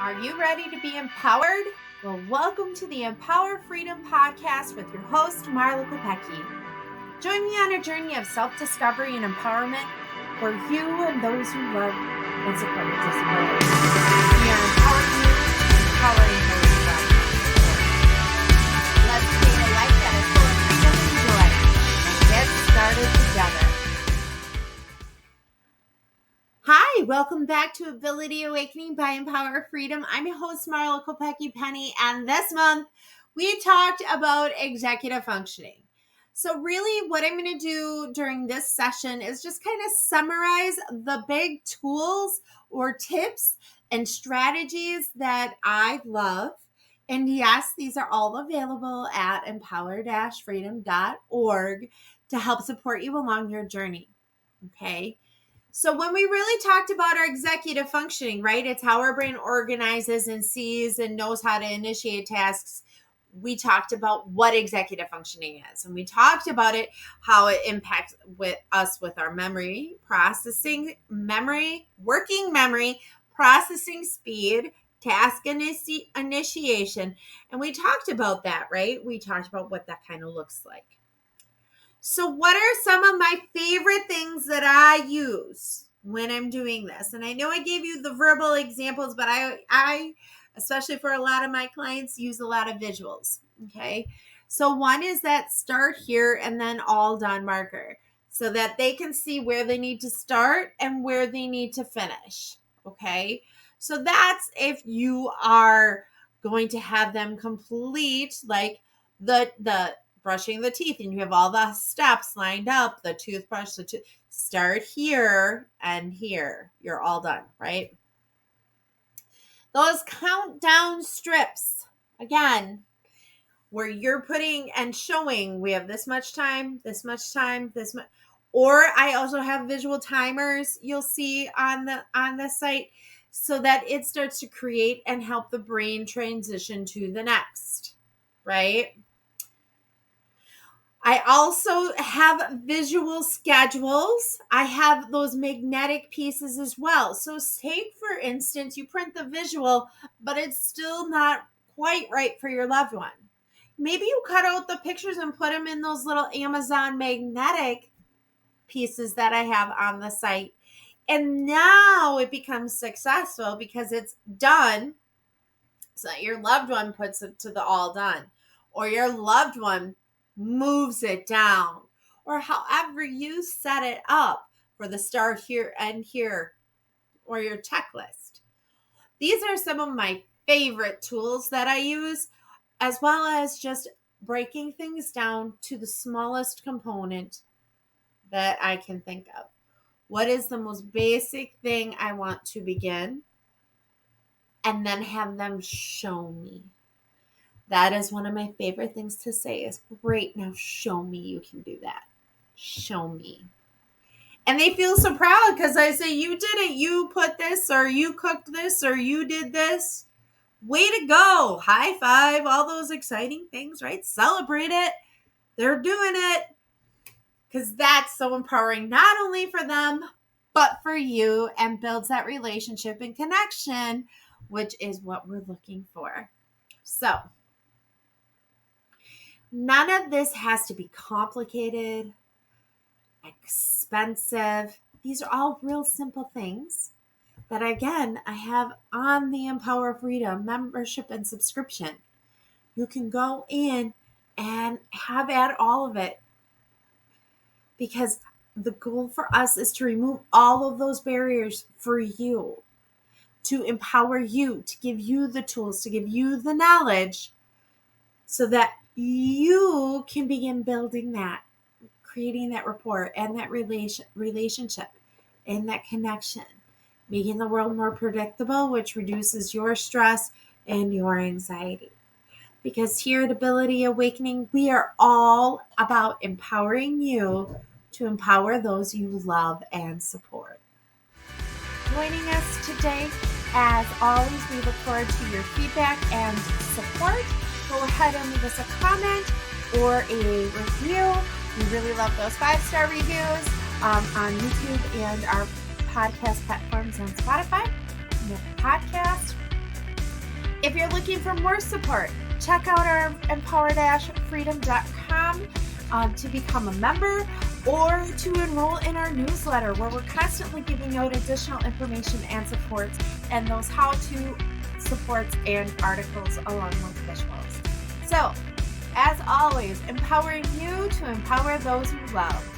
Are you ready to be empowered? Well, welcome to the Empower Freedom Podcast with your host, Marla Kopecki. Join me on a journey of self-discovery and empowerment for you and those who love and support disability. We are empowering you, empowering those who love you. Let's create a life that is full of freedom and joy and get started together. Hi, welcome back to Ability Awakening by Empower Freedom. I'm your host, Marla Kopecki Penny, and this month we talked about executive functioning. So really what I'm going to do during this session is just kind of summarize the big tools or tips and strategies that I love. And yes, these are all available at empower-freedom.org to help support you along your journey. Okay. So when we really talked about our executive functioning, right? It's how our brain organizes and sees and knows how to initiate tasks. We talked about what executive functioning is. And we talked about it, how it impacts us with our memory, processing memory, working memory, processing speed, task initiation. And we talked about that, right? We talked about what that kind of looks like. So what are some of my favorite things that I use when I'm doing this? And I know I gave you the verbal examples, but I especially for a lot of my clients, use a lot of visuals, okay? So one is that start here and then all done marker so that they can see where they need to start and where they need to finish, okay? So that's if you are going to have them complete like the brushing the teeth and you have all the steps lined up, the toothbrush, start here and here. You're all done, right? Those countdown strips, again, where you're putting and showing we have this much time, this much time, this much. Or I also have visual timers you'll see on the site so that it starts to create and help the brain transition to the next, right? I also have visual schedules. I have those magnetic pieces as well. So take, for instance, you print the visual, but it's still not quite right for your loved one. Maybe you cut out the pictures and put them in those little Amazon magnetic pieces that I have on the site. And now it becomes successful because it's done so that your loved one puts it to the all done, or your loved one moves it down, or however you set it up for the start here and here, or your checklist. These are some of my favorite tools that I use, as well as just breaking things down to the smallest component that I can think of. What is the most basic thing I want to begin? And then have them show me. That is one of my favorite things to say is, great, now show me you can do that. Show me. And they feel so proud because I say, you did it. You put this, or you cooked this, or you did this. Way to go. High five, all those exciting things, right? Celebrate it. They're doing it. Because that's so empowering, not only for them, but for you, and builds that relationship and connection, which is what we're looking for. So, none of this has to be complicated, expensive. These are all real simple things that, again, I have on the Empower Freedom membership and subscription. You can go in and have at all of it, because the goal for us is to remove all of those barriers for you, to empower you, to give you the tools, to give you the knowledge so that you can begin building that, creating that rapport and that relationship and that connection, making the world more predictable, which reduces your stress and your anxiety. Because here at Ability Awakening, we are all about empowering you to empower those you love and support. Joining us today, as always, we look forward to your feedback and support. Go ahead and leave us a comment or a review. We really love those 5-star reviews on YouTube and our podcast platforms on Spotify. We have a podcast. If you're looking for more support, check out our empower-freedom.com to become a member or to enroll in our newsletter, where we're constantly giving out additional information and supports and those how-to supports and articles along with visuals. So, as always, empowering you to empower those you love.